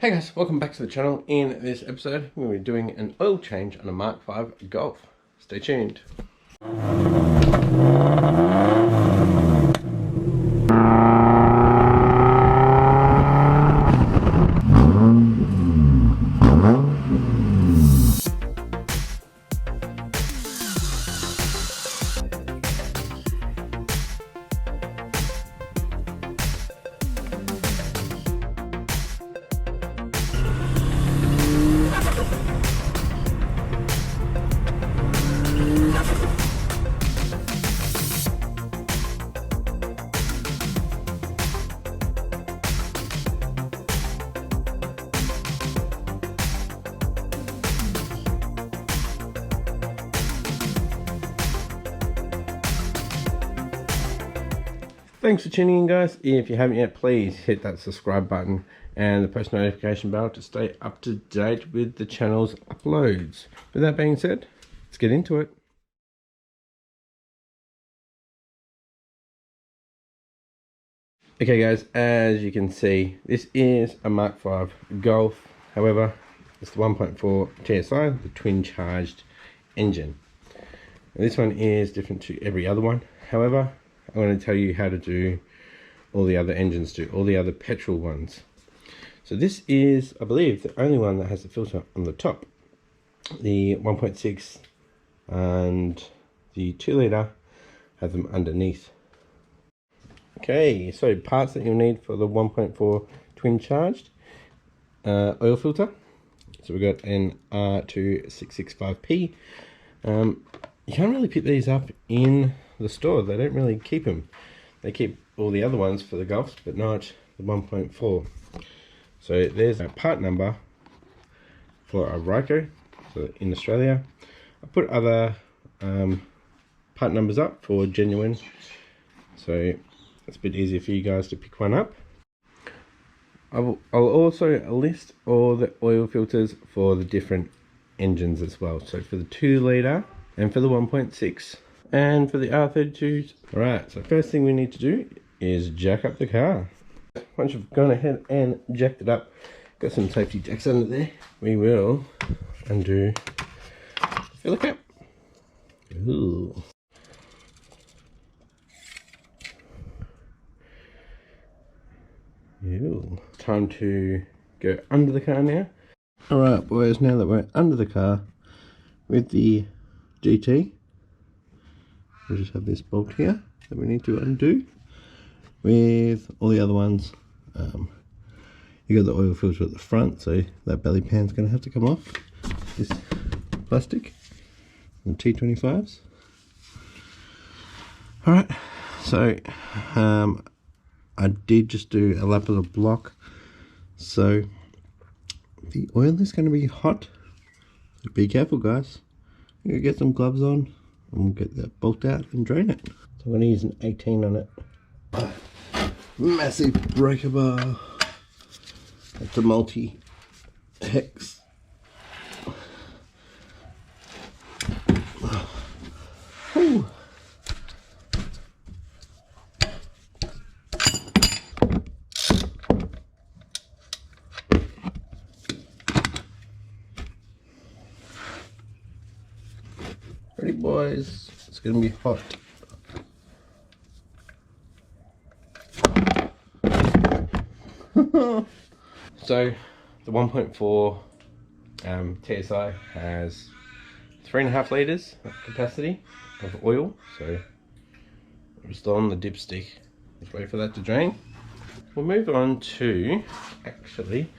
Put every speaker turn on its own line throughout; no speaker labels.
Hey guys, welcome back to the channel. In this episode, we're going to be doing an oil change on a Mark 5 Golf. Stay tuned. Thanks for tuning in, guys. If you haven't yet, please hit that subscribe button and the post notification bell to stay up to date with the channel's uploads. With that being said, let's get into it. Okay guys, as you can see, this is a Mark 5 Golf. However, it's the 1.4 TSI, the twin charged engine. Now, this one is different to every other one. However, I'm going to tell you how to do all the other engines do, all the other petrol ones. So this is, I believe, the only one that has the filter on the top. The 1.6 and the 2 litre have them underneath. Okay, so parts that you'll need for the 1.4 twin charged oil filter. So we've got an R2665P. You can't really pick these up in the store. They don't really keep them. They keep all the other ones for the Golfs, but not the 1.4. So there's a part number for a Ryco, so in Australia. I put other part numbers up for genuine, so it's a bit easier for you guys to pick one up. I'll also list all the oil filters for the different engines as well. So for the 2 litre and for the 1.6 and for the R32s. Alright, so first thing we need to do is jack up the car. Once you've gone ahead and jacked it up, got some safety jacks under there, we will undo the filler cap. Ooh. Ew. Time to go under the car now. Alright boys, now that we're under the car with the GT, we just have this bolt here that we need to undo. With all the other ones, you got the oil filter at the front, so that belly pan's going to have to come off. This plastic, the T25s. Alright, so I did just do a lap of the block, so the oil is going to be hot, so be careful guys. You get some gloves on and we'll get that bolt out and drain it. So I'm going to use an 18 on it. Massive breaker bar. It's a multi-hex. Ooh. Ready boys, it's going to be hot. So the 1.4 TSI has 3.5 litres capacity of oil, so we're still on the dipstick. Let's wait for that to drain. We'll move on to actually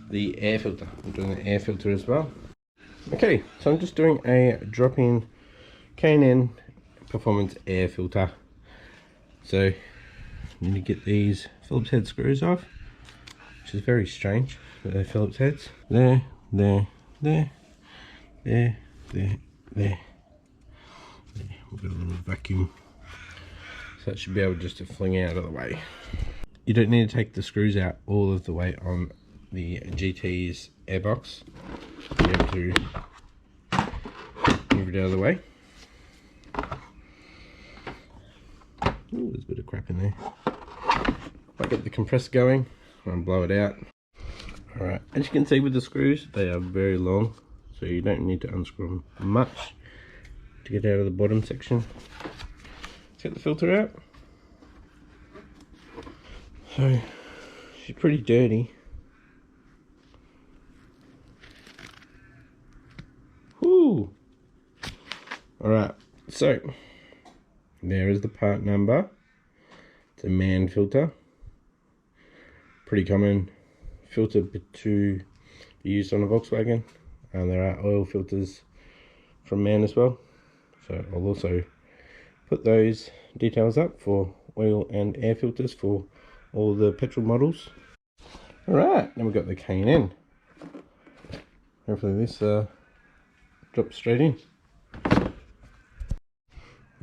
the air filter. I'm doing the air filter as well. Okay, so I'm just doing a drop-in K&N performance air filter. So you need to get these Phillips head screws off, which is very strange, but they're Phillips heads. There, there, there, there, there, there. We've got a little vacuum, so that should be able just to fling out of the way. You don't need to take the screws out all of the way on the GT's airbox to be able to move it out of the way. Ooh, there's a bit of crap in there. If I get the compressor going and blow it out. Alright, as you can see with the screws, they are very long, so you don't need to unscrew them much to get out of the bottom section. Let's get the filter out. So, she's pretty dirty. Whoo! Alright, so there is the part number. It's a Mann filter. Pretty common filter to be used on a Volkswagen. And there are oil filters from Mann as well. So I'll also put those details up for oil and air filters for all the petrol models. Alright, then we've got the K&N. Hopefully this drops straight in.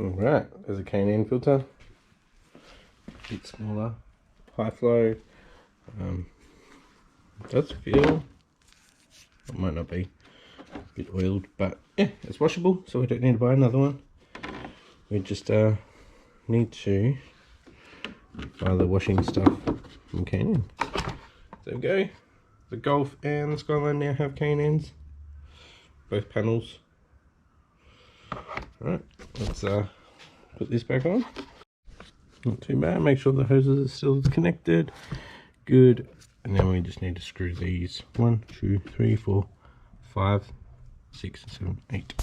Alright, there's a K&N filter. A bit smaller, high flow. It does feel, it might not be, a bit oiled, but yeah, it's washable, so we don't need to buy another one. We just need to buy the washing stuff from K&N. There we go. The Golf and the Skyline now have K&Ns, both panels. Alright, let's put this back on. Not too bad. Make sure the hoses are still connected. Good. And then we just need to screw these 1, 2, 3, 4, 5, 6, 7, 8.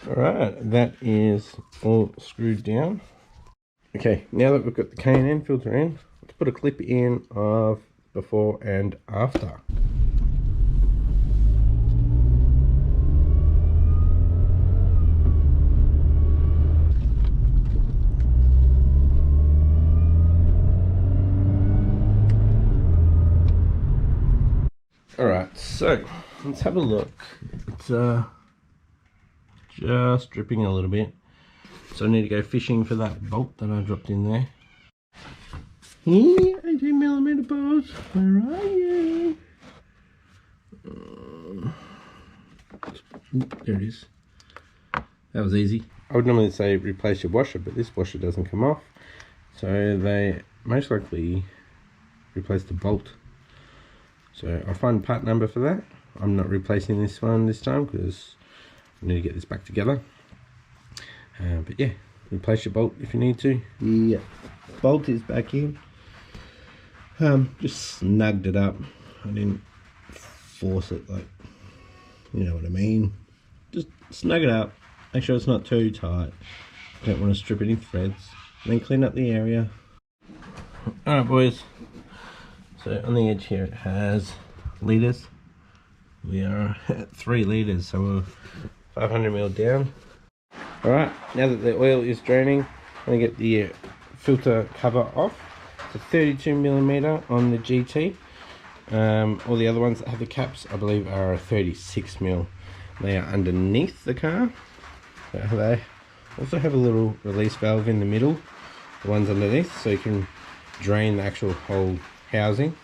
Alright, that is all screwed down. Okay, now that we've got the K&N filter in, let's put a clip in of before and after. Alright, so let's have a look. It's just dripping a little bit, so I need to go fishing for that bolt that I dropped in there. Here, 18mm bolts, where are you? There it is. That was easy. I would normally say replace your washer, but this washer doesn't come off, so they most likely replace the bolt. So I'll find part number for that. I'm not replacing this one this time because I need to get this back together. But yeah, replace your bolt if you need to. Yeah, bolt is back in. Just snugged it up. I didn't force it, like, you know what I mean. Just snug it up. Make sure it's not too tight. Don't want to strip any threads. And then clean up the area. Alright boys. So on the edge here it has litres. We are at 3 litres, so we're 500ml down. Alright, now that the oil is draining, I'm going to get the filter cover off. It's a 32mm on the GT. All the other ones that have the caps, I believe, are a 36mm. They are underneath the car. So they also have a little release valve in the middle, the ones underneath, so you can drain the actual whole housing.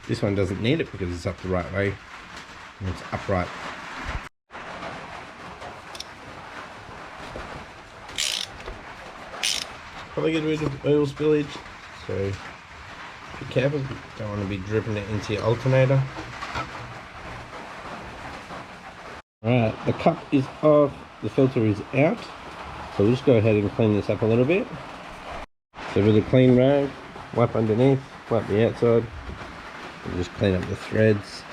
This one doesn't need it because it's up the right way and it's upright. Probably get rid of oil spillage, so be careful, you don't want to be dripping it into your alternator. Alright, the cup is off, the filter is out, so we'll just go ahead and clean this up a little bit. So with a clean rag, wipe underneath, wipe the outside, and just clean up the threads.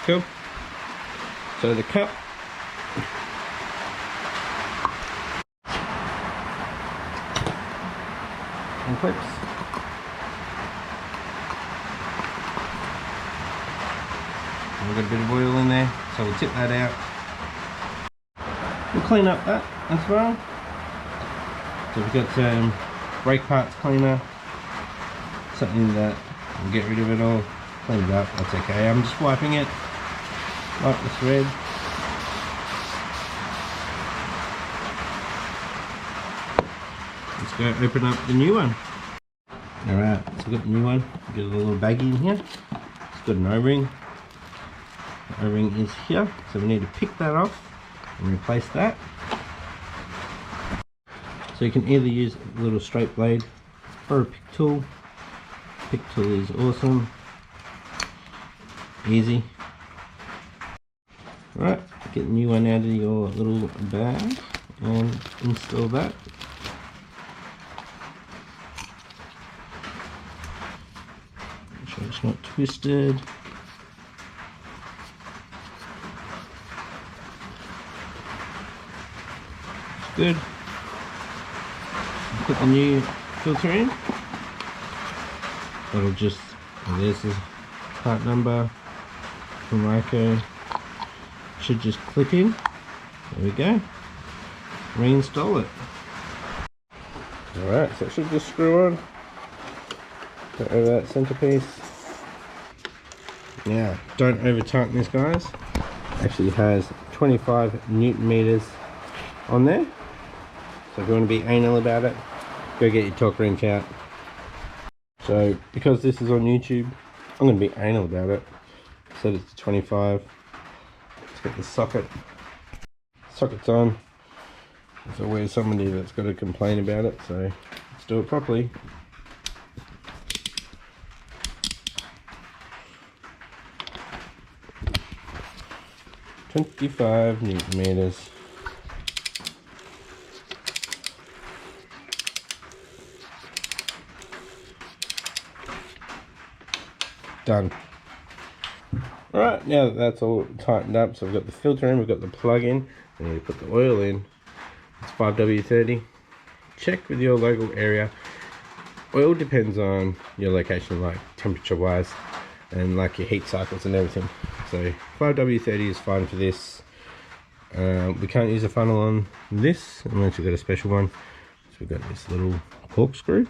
Cool. So the cup and clips. We've got a bit of oil in there, so we'll tip that out. We'll clean up that as well. So we've got some brake parts cleaner, something that will get rid of it all, clean it up, that's okay. I'm just wiping it, wipe the thread. Let's go open up the new one. Alright, so we've got the new one, get a little baggie in here. It's got an O-ring. The O-ring is here, so we need to pick that off and replace that. So you can either use a little straight blade or a pick tool. Pick tool is awesome, easy. Right, get a new one out of your little bag and install that. Make sure it's not twisted. It's good. Put the new filter in. It'll just, there's the part number from Ryco. Should just clip in. There we go. Reinstall it. Alright, so it should just screw on. Go over that centerpiece. Now, don't over tighten this, guys. Actually has 25 Newton meters on there. So if you want to be anal about it, go get your torque wrench out. So because this is on YouTube, I'm going to be anal about it. Set it to 25. Let's get the socket. Socket's on. There's always somebody that's got to complain about it, so let's do it properly. "25 Newton meters. Done. Alright, now that that's all tightened up, so we've got the filter in, we've got the plug in, and you put the oil in. It's 5W30. Check with your local area. Oil depends on your location, like temperature wise, and like your heat cycles and everything. So 5W30 is fine for this. We can't use a funnel on this unless you've got a special one. So we've got this little corkscrew.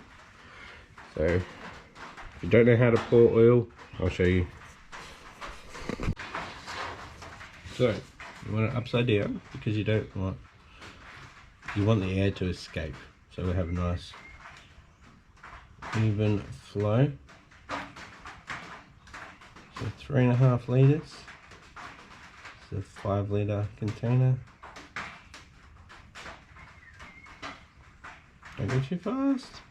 So if you don't know how to pour oil, I'll show you. So you want it upside down because you don't want, you want the air to escape. So we have a nice even flow. So 3.5 litres. It's a 5 litre container. Don't go too fast.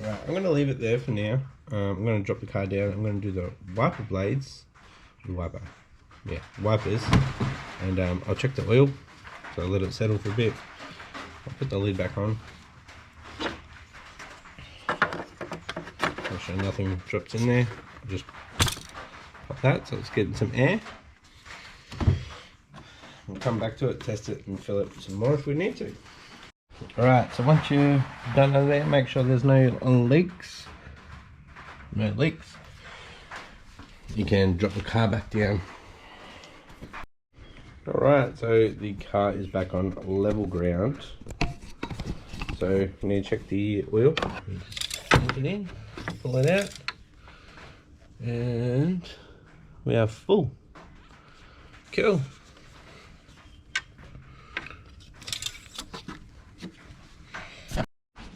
Alright, I'm going to leave it there for now. I'm going to drop the car down. I'm going to do the wiper blades. Wipers. And I'll check the oil. So I'll let it settle for a bit. I'll put the lid back on. Make sure nothing drops in there. I'll just pop that so it's getting some air. We'll come back to it, test it, and fill it some more if we need to. Alright, so once you're done over there, make sure there's no leaks. No leaks. You can drop the car back down. Alright, so the car is back on level ground. So we need to check the oil. You just plug it in, pull it out, and we are full. Cool.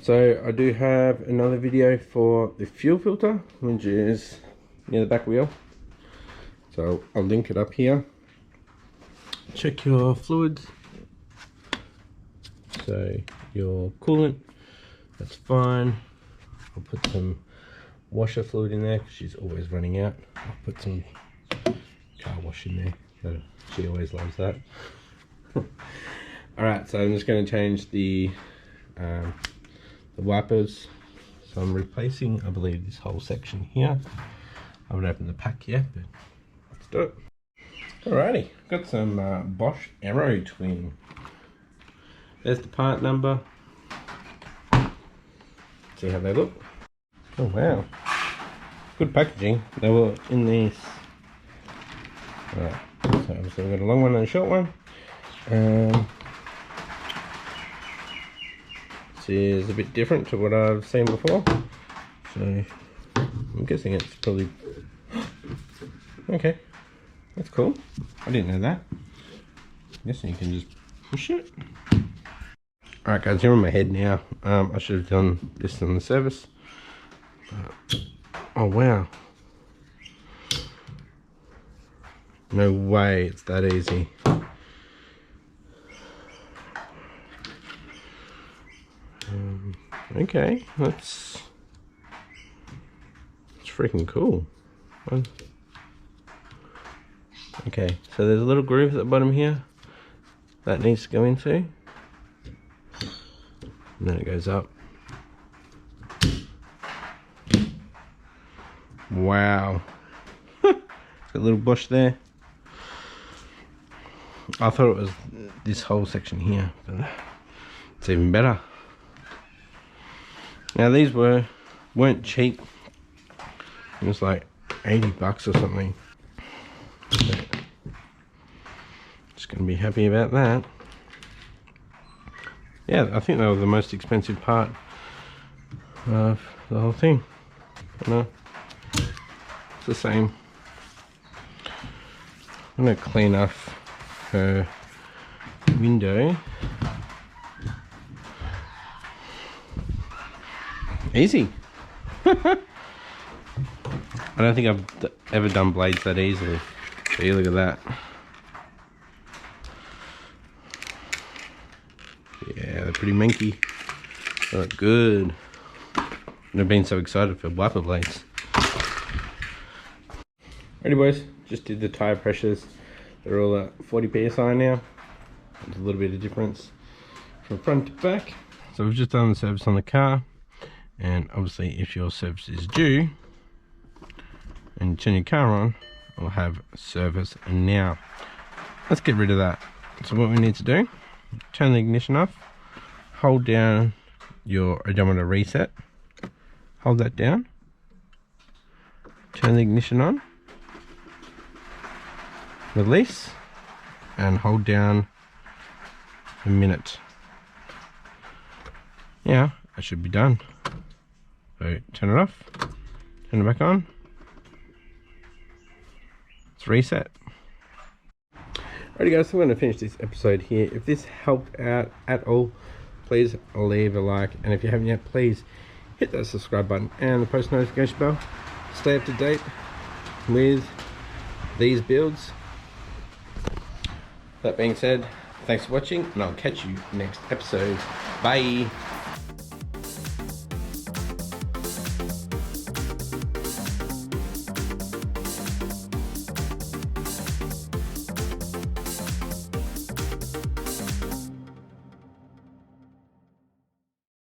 So I do have another video for the fuel filter, which is near the back wheel. So I'll link it up here. Check your fluids. So your coolant, that's fine. I'll put some washer fluid in there because she's always running out. I'll put some car wash in there. She always loves that. Alright, so I'm just going to change the wipers. So I'm replacing, I believe, this whole section here. I haven't opened the pack yet, but let's do it. Alrighty, got some Bosch Aero Twin. There's the part number. See how they look. Oh wow, good packaging. They were in these. Alright, so obviously we've got a long one and a short one. This is a bit different to what I've seen before. So I'm guessing it's probably okay. That's cool. I didn't know that. I'm guessing you can just push it. Alright guys, you're on my head now. I should have done this on the service. Oh wow. No way it's that easy. Okay, that's freaking cool. Okay, so there's a little groove at the bottom here that needs to go into, and then it goes up. Wow. Got a little bush there. I thought it was this whole section here, but it's even better. Now these weren't cheap. It was like 80 bucks or something. Just gonna be happy about that. Yeah, I think that was the most expensive part of the whole thing. No, it's the same. I'm gonna clean off her window. Easy. I don't think I've ever done blades that easily. See, look at that. Yeah, they're pretty minky. They look good. I've been so excited for wiper blades. Alrighty boys, just did the tire pressures. They're all at 40 psi now. There's a little bit of difference from front to back. So we've just done the service on the car, and obviously if your service is due and you turn your car on, it'll have service now. Let's get rid of that. So what we need to do, turn the ignition off, hold down your odometer reset, hold that down, turn the ignition on, release, and hold down a minute. Yeah, that should be done. So turn it off, turn it back on, it's reset. Alrighty guys, so I'm going to finish this episode here. If this helped out at all, please leave a like, and if you haven't yet, please hit that subscribe button and the post notification bell. Stay up to date with these builds. That being said, thanks for watching, and I'll catch you next episode. Bye.